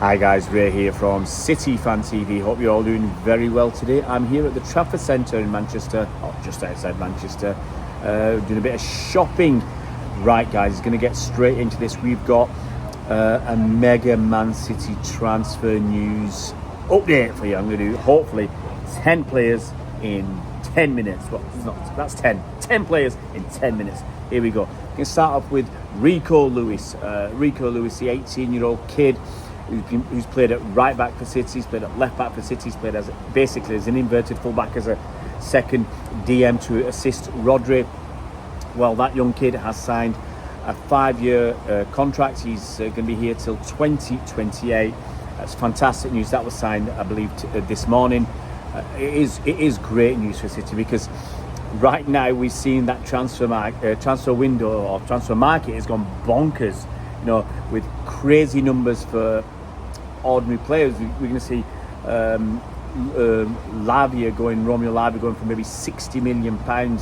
Hi guys, Ray here from City Fan TV. Hope you're all doing very well today. I'm here at the Trafford Centre in Manchester, or just outside Manchester, doing a bit of shopping. Right guys, going to get straight into this. We've got a mega Man City transfer news update for you. I'm going to do hopefully 10 players in 10 minutes. Well, it's not, that's 10 players in 10 minutes. Here we go. We can start off with Rico Lewis. Rico Lewis, the 18-year-old kid who's played at right back for City, he's played at left back for City, he's played as basically as an inverted fullback, as a second DM to assist Rodri. Well, that young kid has signed a 5-year contract. He's going to be here till 2028. That's fantastic news. That was signed, I believe, this morning. It is great news for City, because right now we've seen that transfer window or transfer market has gone bonkers. You know, with crazy numbers for ordinary players. We're going to see Romeo Lavia going for maybe £60 million, and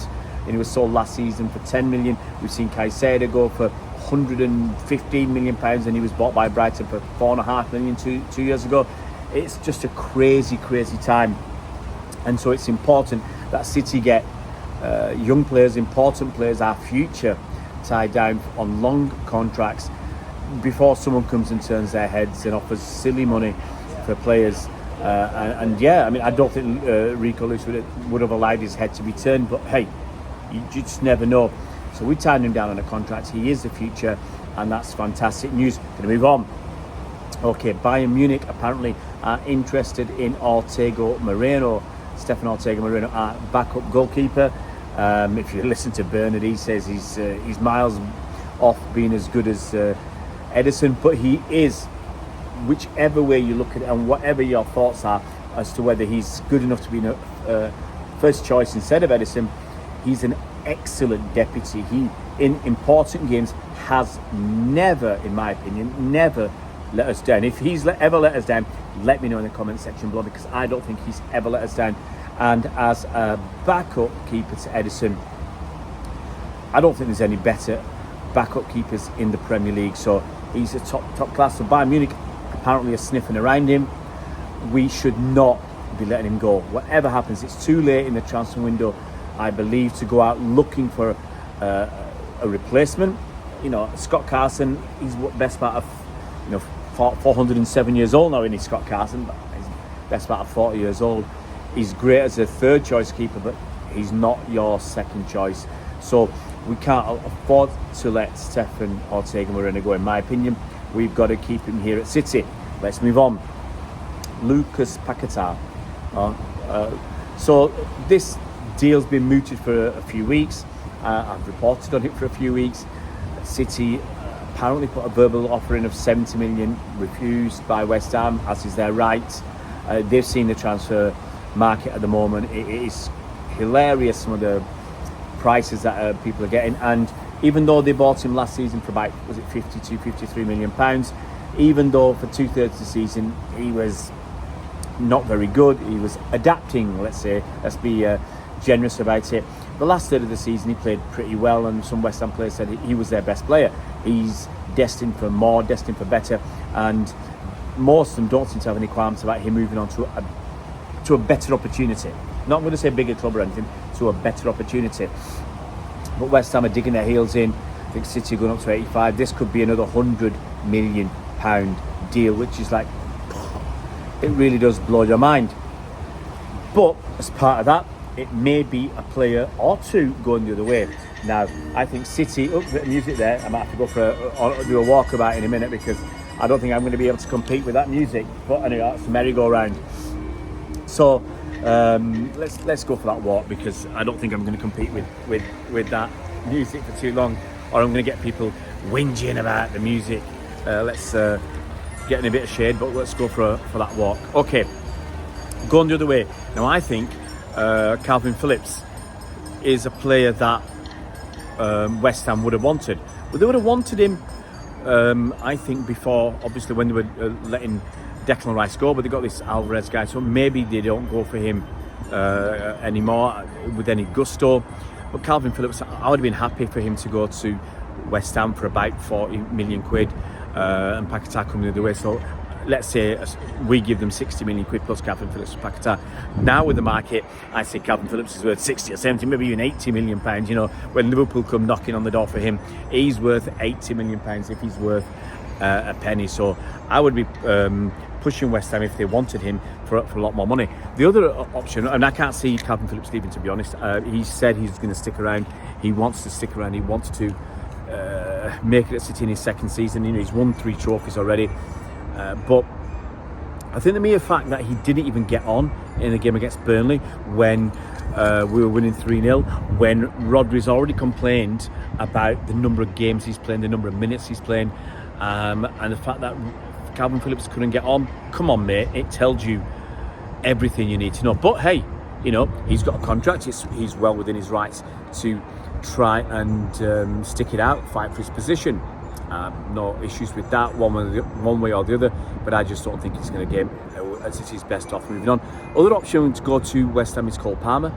he was sold last season for 10 million. We've seen Caicedo go for £115 million, and he was bought by Brighton for £4.5 million two years ago. It's just a crazy time, and so it's important that City get young players, important players, our future, tied down on long contracts before someone comes and turns their heads and offers silly money for players. And yeah, I mean, I don't think Rico Lewis would have allowed his head to be turned, but hey, you just never know. So we tied him down on a contract. He is the future, and that's fantastic news. Going to move on. Okay, Bayern Munich apparently are interested in Ortega Moreno. Stefan Ortega Moreno, our backup goalkeeper. If you listen to Bernard, he says he's miles off being as good as Edison, but he is, whichever way you look at it and whatever your thoughts are as to whether he's good enough to be a first choice instead of Edison, he's an excellent deputy. He, in important games, has never, in my opinion, never let us down. If he's ever let us down, let me know in the comment section below, because I don't think he's ever let us down. And as a backup keeper to Edison, I don't think there's any better backup keepers in the Premier League. So he's a top class. So Bayern Munich apparently are sniffing around him. We should not be letting him go. Whatever happens, it's too late in the transfer window, I believe, to go out looking for a replacement. You know, Scott Carson, he's best part of 407 years old now, isn't he, Scott Carson? But he's best part of 40 years old. He's great as a third choice keeper, but he's not your second choice. So we can't afford to let Stefan Ortega Moreno go, in my opinion. We've got to keep him here at City. Let's move on. Lucas Paquetá. So this deal's been mooted for a few weeks. I've reported on it for a few weeks. City apparently put a verbal offer in of 70 million, refused by West Ham, as is their right. They've seen the transfer market at the moment. It is hilarious, some of the prices that people are getting, and even though they bought him last season for about, was it 53 million pounds, even though for 2/3 of the season he was not very good, he was adapting, let's be generous about it. The last third of the season he played pretty well, and some West Ham players said he was their best player. He's destined for more, destined for better, and most of them don't seem to have any qualms about him moving on to a better opportunity. Not going to say a bigger club or anything, to a better opportunity. But West Ham are digging their heels in. I think City are going up to 85. This could be another £100 million deal, which is like, it really does blow your mind. But as part of that, it may be a player or two going the other way. Now, I think City, the music there, I might have to go for do a walkabout in a minute, because I don't think I'm going to be able to compete with that music. But anyway, that's the merry-go-round. So let's go for that walk, because I don't think I'm going to compete with that music for too long, or I'm going to get people whinging about the music. Let's get in a bit of shade, but let's go for that walk. Okay, going the other way. Now, I think Calvin Phillips is a player that West Ham would have wanted. But they would have wanted him, I think, before, obviously, when they were letting Declan Rice go, but they got this Alvarez guy, so maybe they don't go for him anymore with any gusto. But Calvin Phillips, I would have been happy for him to go to West Ham for about 40 million quid, and Paquetá coming the other way. So let's say we give them 60 million quid plus Calvin Phillips for Paquetá. Now with the market, I say Calvin Phillips is worth 60 or 70, maybe even 80 million pounds. You know, when Liverpool come knocking on the door for him, he's worth 80 million pounds if he's worth a penny. So I would be pushing West Ham if they wanted him for a lot more money. The other option, and I can't see Calvin Phillips leaving, to be honest. He said he's going to stick around. He wants to stick around. He wants to make it at City in his second season. You know, he's won 3 trophies already. But I think the mere fact that he didn't even get on in the game against Burnley when we were winning 3-0, when Rodri's already complained about the number of games he's playing, the number of minutes he's playing, and the fact that Calvin Phillips couldn't get on. Come on, mate, it tells you everything you need to know. But hey, you know, he's got a contract. He's well within his rights to try and stick it out, fight for his position. No issues with that one way or the other, but I just don't think he's going to get City's best off moving on. Other option to go to West Ham is Cole Palmer.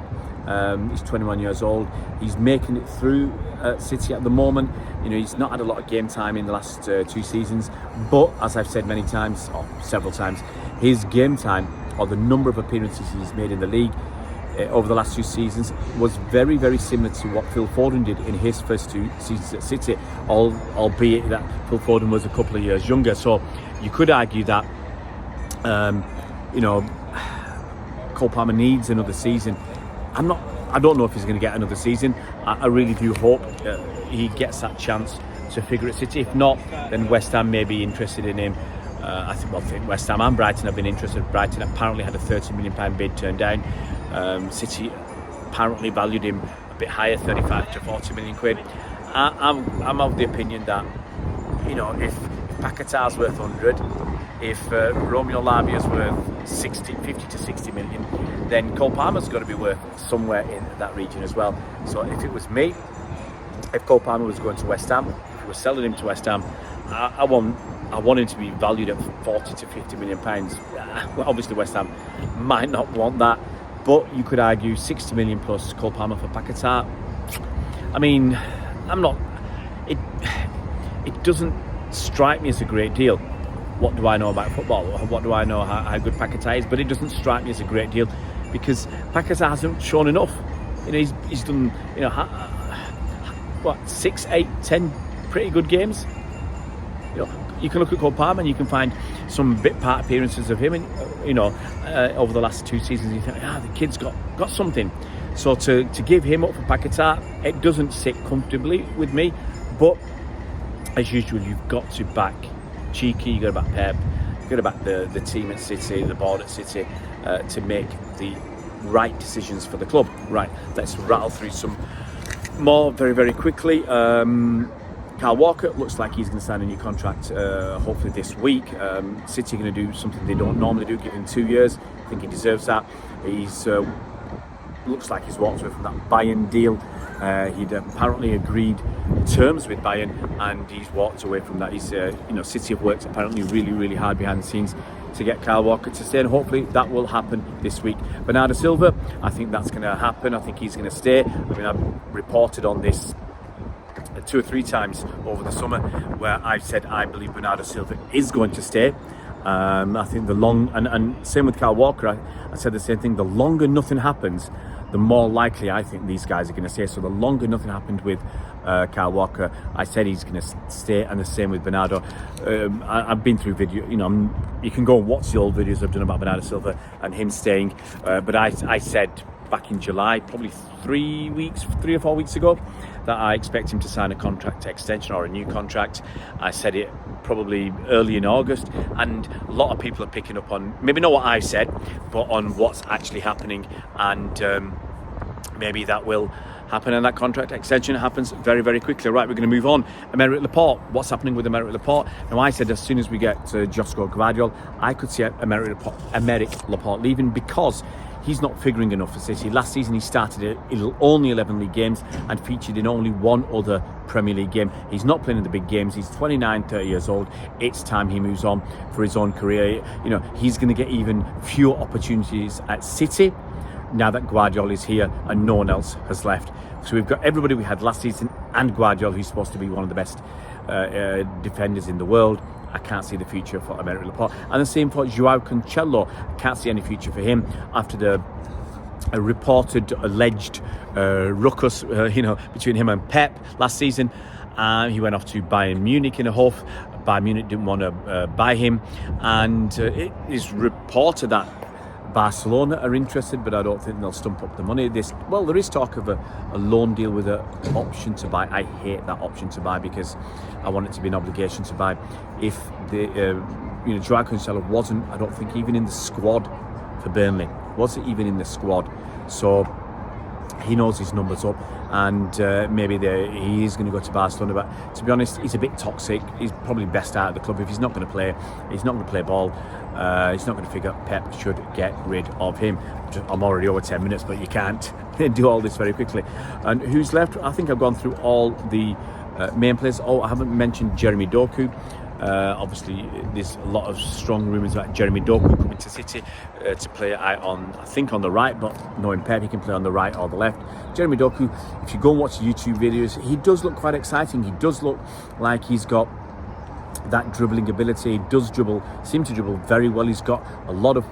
He's 21 years old. He's making it through City at the moment. You know, he's not had a lot of game time in the last 2 seasons, but as I've said many times, or several times, his game time, or the number of appearances he's made in the league over the last 2 seasons, was very, very similar to what Phil Foden did in his first 2 seasons at City, albeit that Phil Foden was a couple of years younger. So you could argue that, you know, Cole Palmer needs another season. I don't know if he's going to get another season. I really do hope he gets that chance to figure at City. If not, then West Ham may be interested in him. I think West Ham and Brighton have been interested. Brighton apparently had a £30 million bid turned down. City apparently valued him a bit higher, 35 to 40 million quid. I'm of the opinion that, you know, if Paquetá's worth 100, if Romeo Lavia's worth 50 to 60 million, then Cole Palmer's got to be worth somewhere in that region as well. So if it was me, if Cole Palmer was going to West Ham, if we were selling him to West Ham, I want him to be valued at 40 to 50 million pounds. Well, obviously West Ham might not want that, but you could argue 60 million plus Cole Palmer for Paquetá. I mean, it doesn't strike me as a great deal. What do I know about football? What do I know how good Paquetá is? But it doesn't strike me as a great deal because Paquetá hasn't shown enough. You know, he's done, you know, 6, 8, 10 pretty good games. You know, you can look at Cole Palmer and you can find some bit part appearances of him, and you know, over the last 2 seasons. You think, the kid's got something. So to give him up for Paquetá, it doesn't sit comfortably with me. But as usual, you've got to back Cheeky, you've got to back Pep, you've got to back the team at City, the board at City, to make the right decisions for the club. Right, let's rattle through some more very, very quickly. Kyle Walker looks like he's going to sign a new contract hopefully this week. City are going to do something they don't normally do, give him 2 years. I think he deserves that. He's looks like he's walked away from that Bayern deal. He'd apparently agreed terms with Bayern and he's walked away from that. He's, City have worked apparently really, really hard behind the scenes to get Kyle Walker to stay, and hopefully that will happen this week. Bernardo Silva, I think that's going to happen. I think he's going to stay. I mean, I've reported on this 2 or 3 times over the summer where I've said I believe Bernardo Silva is going to stay. I think and same with Kyle Walker, I said the same thing. The longer nothing happens, the more likely I think these guys are going to stay. So the longer nothing happened with Kyle Walker, I said he's going to stay, and the same with Bernardo. I've been through video, you can go and watch the old videos I've done about Bernardo Silva and him staying, but I said back in July, probably 3 or 4 weeks ago, that I expect him to sign a contract extension or a new contract. I said it probably early in August, and a lot of people are picking up on, maybe not what I've said, but on what's actually happening, and maybe that will happen, and that contract extension happens very, very quickly. Right, we're going to move on. Aymeric Laporte, what's happening with Aymeric Laporte? Now, I said as soon as we get Josko Gvardiol, I could see Aymeric Laporte leaving because he's not figuring enough for City. Last season he started only 11 league games and featured in only 1 other Premier League game. He's not playing in the big games. He's 29, 30 years old. It's time he moves on for his own career. He's going to get even fewer opportunities at City now that Gvardiol is here and no one else has left. So we've got everybody we had last season and Gvardiol, who's supposed to be one of the best defenders in the world. I can't see the future for American Laporte. And the same for Joao Cancelo. I can't see any future for him after the reported alleged ruckus, between him and Pep last season. He went off to Bayern Munich in a huff. Bayern Munich didn't want to buy him, and it is reported that Barcelona are interested, but I don't think they'll stump up the money. There is talk of a loan deal with an option to buy. I hate that option to buy because I want it to be an obligation to buy. If the Joao Cancelo wasn't, I don't think, even in the squad for Burnley. Wasn't even in the squad, so he knows his numbers up, and maybe he is going to go to Barcelona. But to be honest, he's a bit toxic. He's probably best out of the club. If he's not going to play, he's not going to play ball. He's not going to figure. Pep should get rid of him. I'm already over 10 minutes, but you can't do all this very quickly. And who's left? I think I've gone through all the main players. Oh, I haven't mentioned Jeremy Doku. Obviously, there's a lot of strong rumours about Jeremy Doku coming to City to play on the right, but knowing Pep, he can play on the right or the left. Jeremy Doku, if you go and watch the YouTube videos, he does look quite exciting. He does look like he's got that dribbling ability. He does seem to dribble very well. He's got a lot of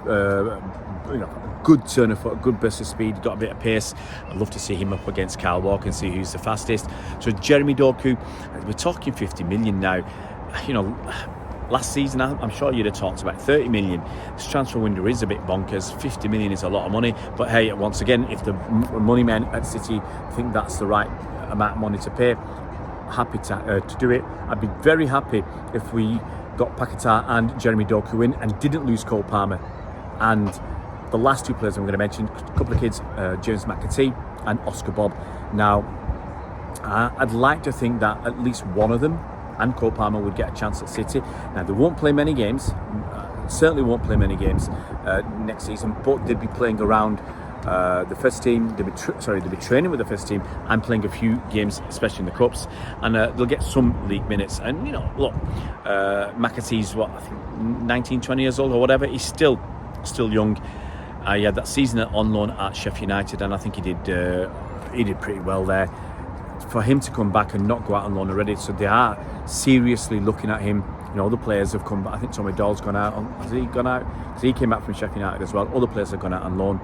good turn of foot, good burst of speed, got a bit of pace. I'd love to see him up against Kyle Walker and see who's the fastest. So Jeremy Doku, we're talking 50 million now. Last season, I'm sure you'd have talked about 30 million. This transfer window is a bit bonkers. 50 million is a lot of money. But hey, once again, if the money men at City think that's the right amount of money to pay, happy to do it. I'd be very happy if we got Paquetá and Jeremy Doku in and didn't lose Cole Palmer. And the last two players I'm going to mention, a couple of kids, James McAtee and Oscar Bob. Now, I'd like to think that at least one of them and Cole Palmer would get a chance at City. Now, they won't play many games, certainly won't play many games next season, but they'd be playing around the first team. They'll be training with the first team and playing a few games, especially in the cups, and they'll get some league minutes. And look, McAtee's I think 19, 20 years old or whatever. He's still young. He had that season on loan at Sheffield United, and I think he did pretty well there. For him to come back and not go out on loan already, so they are seriously looking at him. Other players have come back. I think Tommy Doyle's gone out. Has he gone out? Because he came back from Sheffield United as well. Other players have gone out on loan,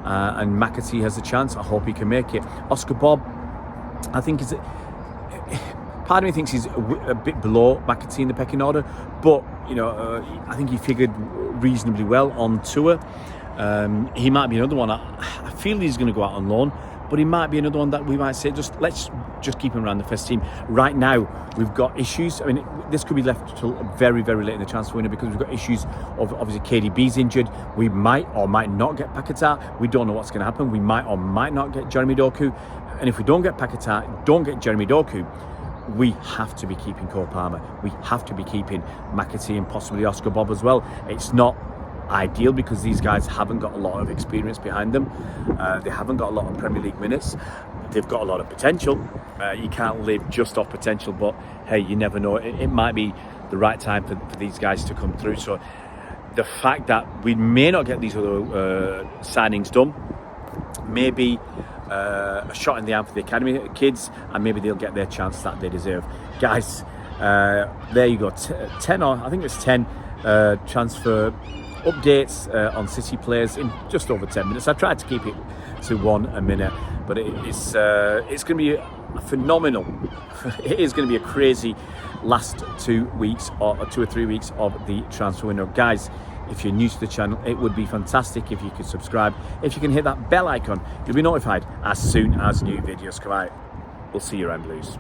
and McAtee has a chance. I hope he can make it. Oscar Bob, I think part of me thinks he's a bit below McAtee in the pecking order, but I think he figured reasonably well on tour. He might be another one. I feel he's going to go out on loan, but he might be another one that we might say, let's keep him around the first team. Right now, we've got issues. I mean, this could be left till very, very late in the transfer window because we've got issues of, obviously, KDB's injured. We might or might not get Paquetá. We don't know what's going to happen. We might or might not get Jeremy Doku. And if we don't get Paquetá, don't get Jeremy Doku, we have to be keeping Cole Palmer. We have to be keeping McAtee and possibly Oscar Bob as well. It's not ideal because these guys haven't got a lot of experience behind them. They haven't got a lot of Premier League minutes. They've got a lot of potential. You can't live just off potential, but hey, you never know. It might be the right time for these guys to come through. So the fact that we may not get these other signings done, maybe a shot in the arm for the academy kids, and maybe they'll get their chance that they deserve. Guys, there you go. 10 transfer updates on City players in just over 10 minutes. I tried to keep it to 1 a minute, but it's going to be a phenomenal. It is going to be a crazy last 2 weeks or 2 or 3 weeks of the transfer window. Guys, if you're new to the channel, it would be fantastic if you could subscribe. If you can hit that bell icon, you'll be notified as soon as new videos come out. We'll see you around Blues.